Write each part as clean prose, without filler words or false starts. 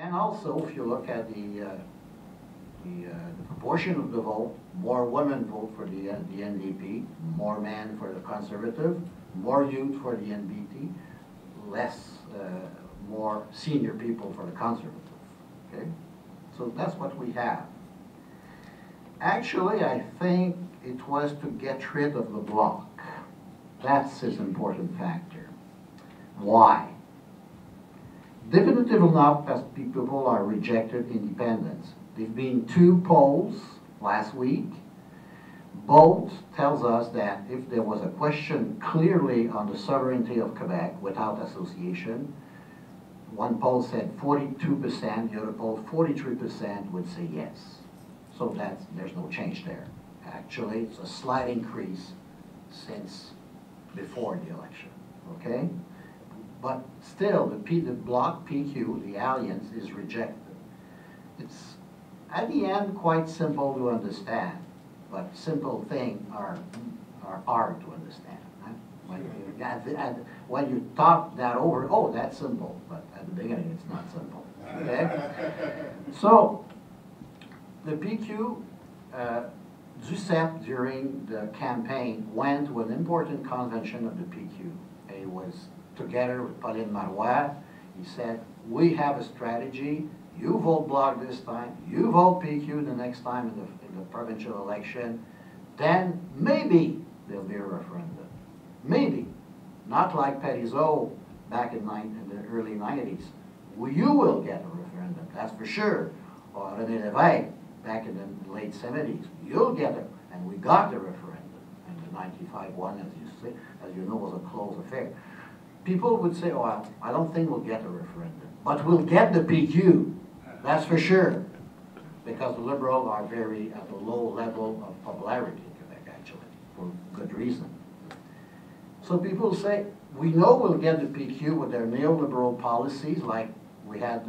And also, if you look at the proportion of the vote, more women vote for the NDP, more men for the Conservative, more youth for the NBT, more senior people for the Conservative. Okay, so that's what we have. Actually, I think it was to get rid of the bloc. That's his important factor. Why? Definitively not as people are rejected independence. There've been 2 polls last week. Both tells us that if there was a question clearly on the sovereignty of Quebec without association, one poll said 42%, the other poll 43% would say yes. So there's no change there. Actually, it's a slight increase since before the election, okay? But still, the bloc PQ, the alliance, is rejected. It's, at the end, quite simple to understand, but simple things are hard to understand. Huh? When you talk that over, oh, that's simple, but at the beginning, it's not simple, okay? So, the PQ, Duceppe, during the campaign, went to an important convention of the PQ. He was together with Pauline Marois. He said, we have a strategy. You vote Bloc this time. You vote PQ the next time in the provincial election. Then maybe there'll be a referendum. Maybe. Not like Parizeau back in the early 90s. You will get a referendum, that's for sure. Or René Lévesque back in the late 70s. You'll get it. And we got the referendum. And the 95 one, as you know, was a close affair. People would say, oh, I don't think we'll get a referendum. But we'll get the PQ. That's for sure. Because the Liberals are very at a low level of popularity in Quebec, actually, for good reason. So people say, we know we'll get the PQ with their neoliberal policies, like we had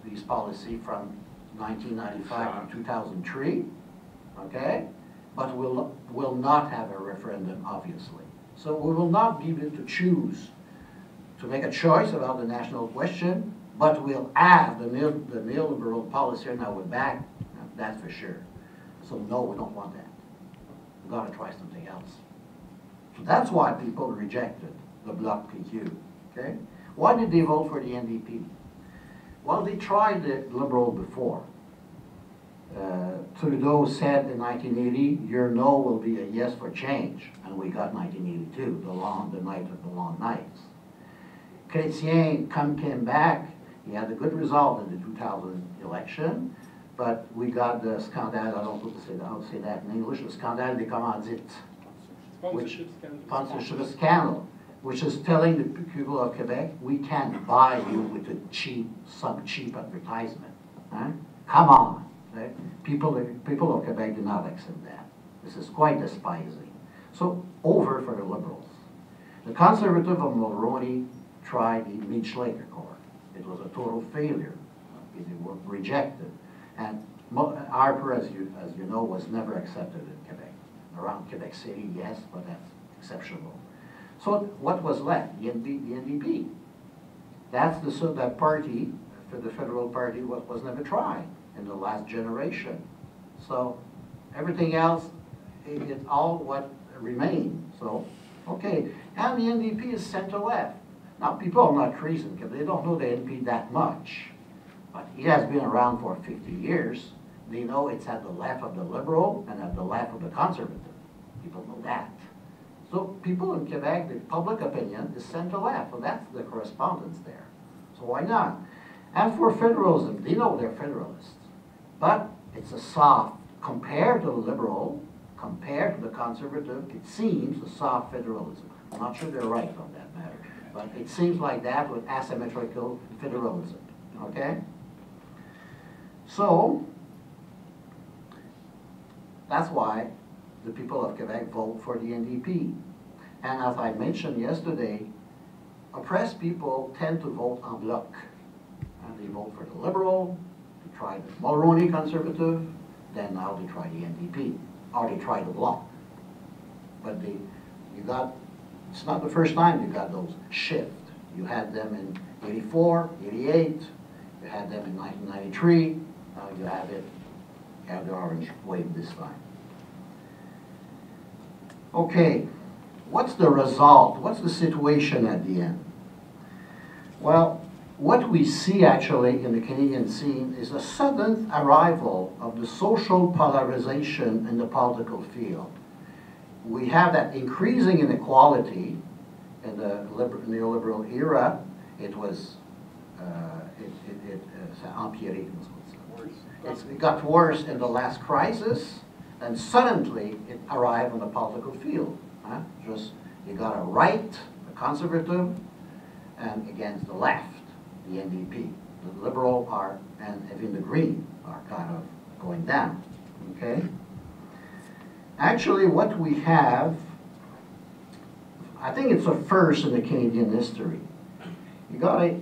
these policies from 1995 to 2003, okay? But we'll not have a referendum, obviously. So we will not be able to choose, to make a choice about the national question, but we'll have the neoliberal policy in our back, that's for sure. So no, we don't want that. We've got to try something else. So that's why people rejected the Bloc PQ, okay? Why did they vote for the NDP? Well, they tried the Liberal before. Trudeau said in 1980, your no will be a yes for change. And we got 1982, the night of the long nights. Chrétien came back. He had a good result in the 2000 election, but we got the scandale, I don't know how to say that in English, the scandale des commandites. Sponsorship scandal, which is telling the people of Quebec, we can't buy you with some cheap advertisement. Huh? Come on. Right? People of Quebec do not accept that. This is quite despising. So, over for the Liberals. The Conservative of Mulroney tried the Mead-Schlager Court. It was a total failure. They were rejected. And Harper, as you know, was never accepted in Quebec. Around Quebec City, yes, but that's exceptional. So what was left? The NDP. That's that party, for the federal party, was never tried in the last generation. So everything else, it's all what remained. So, okay. And the NDP is center-left. Now, people are not crazy because they don't know the NDP that much. But it has been around for 50 years. They know it's at the left of the Liberal and at the left of the Conservative. People know that. So people in Quebec, the public opinion is center-left. So that's the correspondence there. So why not? And for federalism, they know they're federalists. But it's a soft, compared to the Liberal, compared to the Conservative, it seems a soft federalism. I'm not sure they're right on that matter. But it seems like that with asymmetrical federalism. Okay? So, that's why the people of Quebec vote for the NDP. And as I mentioned yesterday, oppressed people tend to vote en bloc. And they vote for the Liberal, they try the Mulroney Conservative, then now they try the NDP, or they try the Bloc. But it's not the first time you got those shifts. You had them in 84, 88, You had them in 1993, now you have it, you have the orange wave this time. Okay, what's the result? What's the situation at the end? Well, what we see actually in the Canadian scene is a sudden arrival of the social polarization in the political field. We have that increasing inequality in the neoliberal era. It was empiré. It got worse in the last crisis, and suddenly it arrived on the political field. Just you got a right, a conservative, and against the left, the NDP. The Liberal are, and even the Green are kind of going down, okay? Actually, what we have, I think it's a first in the Canadian history. You got a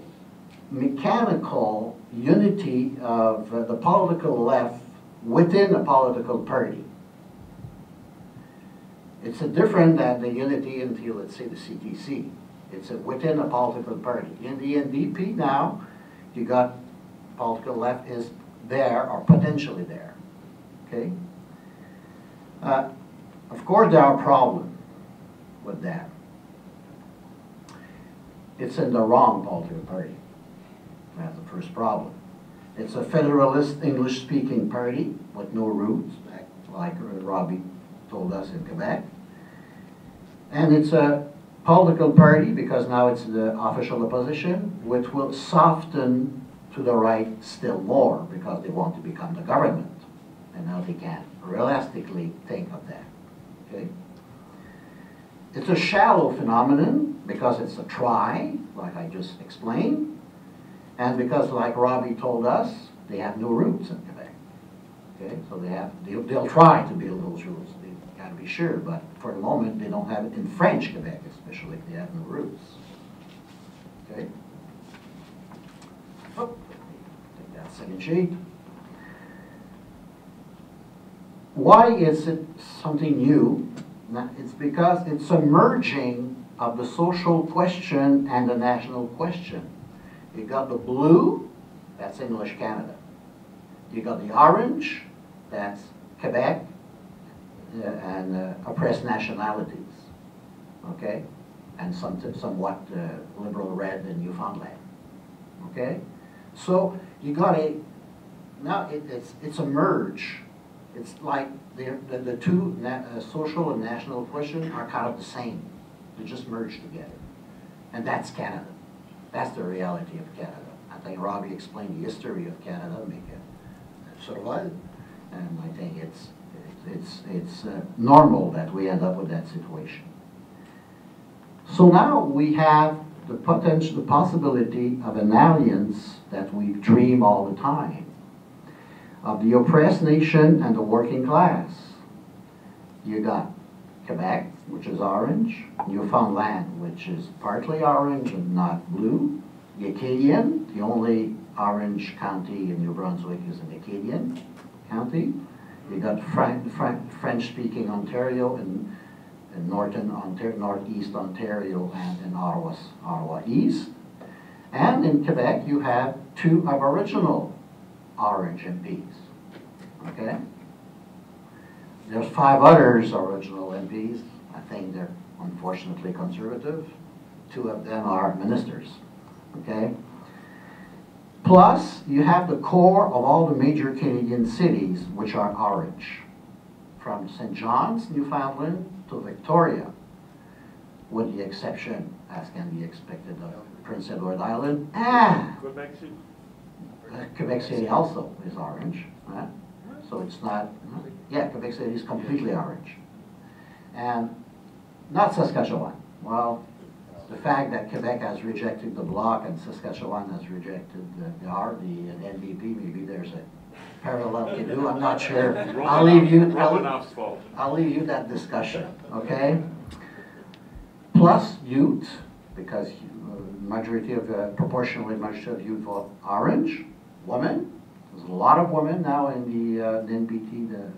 mechanical unity of the political left within a political party. It's a different than the unity until, let's say, the CTC. It's within a political party. In the NDP now, you got political left is there or potentially there, okay? Of course, there are problems with that. It's in the wrong political party. That's the first problem. It's a federalist English-speaking party with no roots, like Robbie told us in Quebec. And it's a political party because now it's the official opposition, which will soften to the right still more because they want to become the government. And now they can't realistically think of that. Okay? It's a shallow phenomenon because it's a try, like I just explained, and because, like Robbie told us, they have no roots in Quebec. Okay, so they'll try to build those roots. They gotta be sure, but for the moment they don't have it in French Quebec, especially if they have no roots. Okay. Oh, take that second sheet. Why is it something new? It's because it's a merging of the social question and the national question. You got the blue, that's English Canada. You got the orange, that's Quebec and oppressed nationalities, okay? And somewhat liberal red in Newfoundland, okay? So you got now it's a merge. It's like the two social and national questions are kind of the same. They just merge together. And that's Canada. That's the reality of Canada. I think Robbie explained the history of Canada, make it survive. And I think it's normal that we end up with that situation. So now we have the possibility of an alliance that we dream all the time, of the oppressed nation and the working class. You got Quebec, which is orange, Newfoundland, which is partly orange and not blue, the Acadian, the only orange county in New Brunswick is an Acadian county. You got French-speaking Ontario and Northeast Ontario and in Ottawa East. And in Quebec, you have two Aboriginal orange MPs, okay? There's 5 others original MPs. I think they're unfortunately conservative. 2 of them are ministers, okay? Plus, you have the core of all the major Canadian cities, which are orange. From St. John's, Newfoundland, to Victoria, with the exception, as can be expected, of Prince Edward Island, and Quebec City. Quebec City also is orange. So it's not, yeah, Quebec City is completely orange. And not Saskatchewan. Well, the fact that Quebec has rejected the Bloc and Saskatchewan has rejected the NDP, maybe there's a parallel to do, I'm not sure. I'll leave you that discussion, okay? Plus youth, because proportionally much of youth vote orange. Women, there's a lot of women now in the NPT, the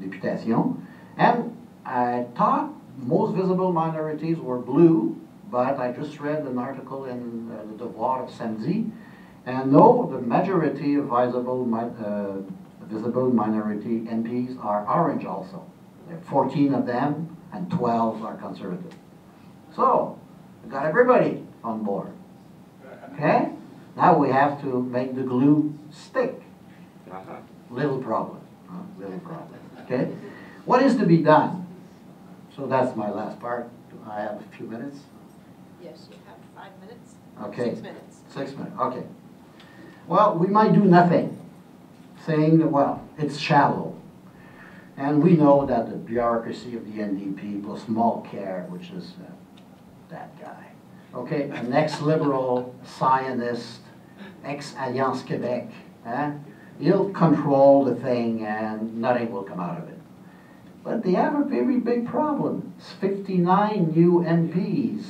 Députation. And I thought most visible minorities were blue, but I just read an article in Le Devoir of Samedi, And no, the majority of visible minority MPs are orange also. There are 14 of them, and 12 are conservative. So, we got everybody on board. Okay? Now we have to make the glue stick. Little problem. Little problem. Okay? What is to be done? So that's my last part. Do I have a few minutes? Yes, you have 5 minutes. Okay. 6 minutes. 6 minutes. Okay. Well, we might do nothing, saying that, well, it's shallow. And we know that the bureaucracy of the NDP plus Mulcair, which is that guy. Okay, an ex-liberal Zionist, ex-Alliance Québec, he'll control the thing and nothing will come out of it. But they have a very big problem. It's 59 new MPs,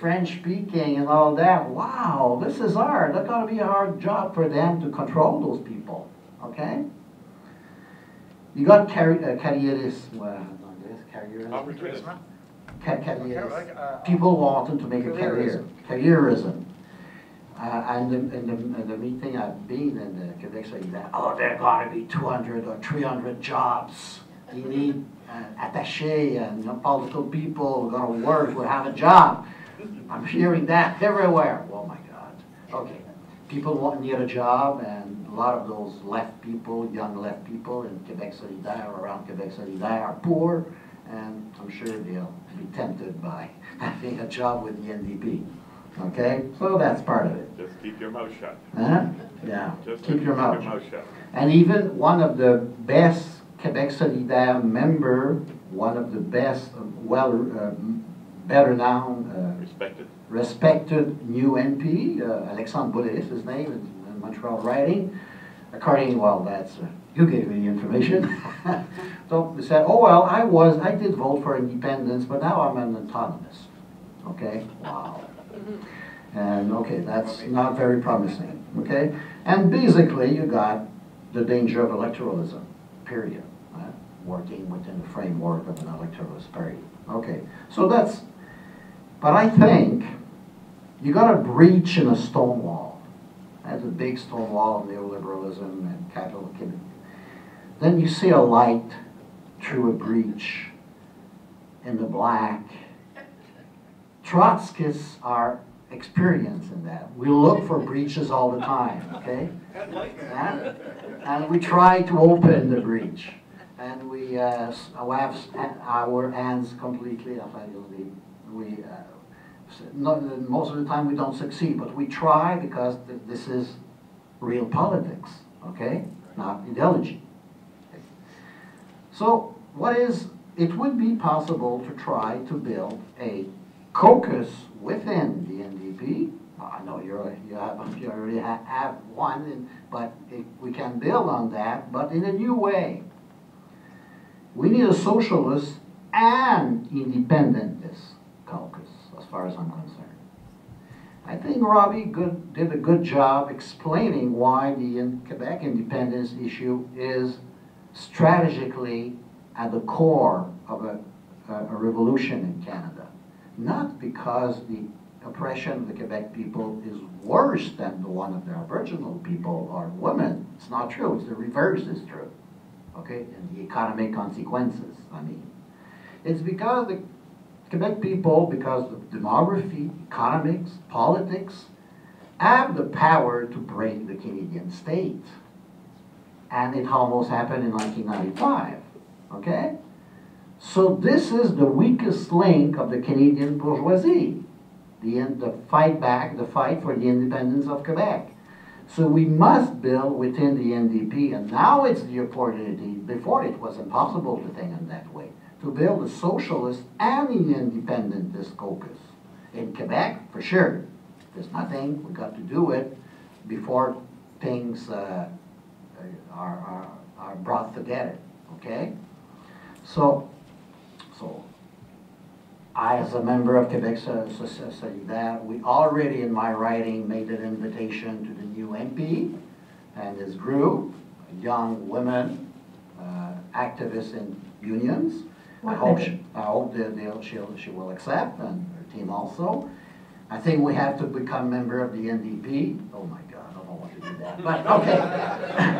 French-speaking and all that. Wow, this is hard. That's got to be a hard job for them to control those people, okay? You got carrierists, people wanting to make a career, carrierism. And in the meeting I've been in the Quebec Solidaire, oh, there are going to be 200 or 300 jobs. You need attaché and political people who are going to work, will have a job. I'm hearing that everywhere. Oh my God. Okay. People need a job, and a lot of those left people, young left people in Quebec Solidaire or around Quebec Solidaire are poor, and I'm sure they'll be tempted by having a job with the NDP. Okay? So that's part of it. Just keep your mouth shut. Yeah. Just keep your mouth shut. And even one of the best Quebec Solidaire member, one of the best, better known, respected new MP, Alexandre Boulay, his name in Montreal writing, according, well, that's, you gave me the information. So they said, oh, well, I did vote for independence, but now I'm an autonomous. Okay, wow. And okay, that's not very promising, okay? And basically, you got the danger of electoralism, period. Working within the framework of an electoralist party. Okay, so that's, but I think you got a breach in a stone wall. That's a big stone wall of neoliberalism and capital. Then you see a light through a breach in the black. Trotskyists are experienced in that. We look for breaches all the time, okay? And we try to open the breach. And we have our hands completely, most of the time we don't succeed, but we try because this is real politics, okay? Not ideology. Okay. So it would be possible to try to build a caucus within the NDP. I know you already have one, but we can build on that, but in a new way. We need a socialist and independentist caucus, as far as I'm concerned. I think Robbie did a good job explaining why the Quebec independence issue is strategically at the core of a revolution in Canada. Not because the oppression of the Quebec people is worse than the one of the Aboriginal people or women. It's not true. It's the reverse is true. Okay, and the economic consequences, I mean. It's because the Quebec people, because of demography, economics, politics, have the power to break the Canadian state. And it almost happened in 1995, okay? So this is the weakest link of the Canadian bourgeoisie, the fight back, the fight for the independence of Quebec. So we must build within the NDP, and now it's the opportunity, before it was impossible to think in that way, to build a socialist and an independentist caucus. In Quebec, for sure. There's nothing, we got to do it before things are brought together, okay? So I, as a member of Quebec Solidaire, we already, in my writing, made an invitation to the new MP and his group, young women, activists in unions. I hope she will accept, and her team also. I think we have to become member of the NDP. Oh my God, But, okay.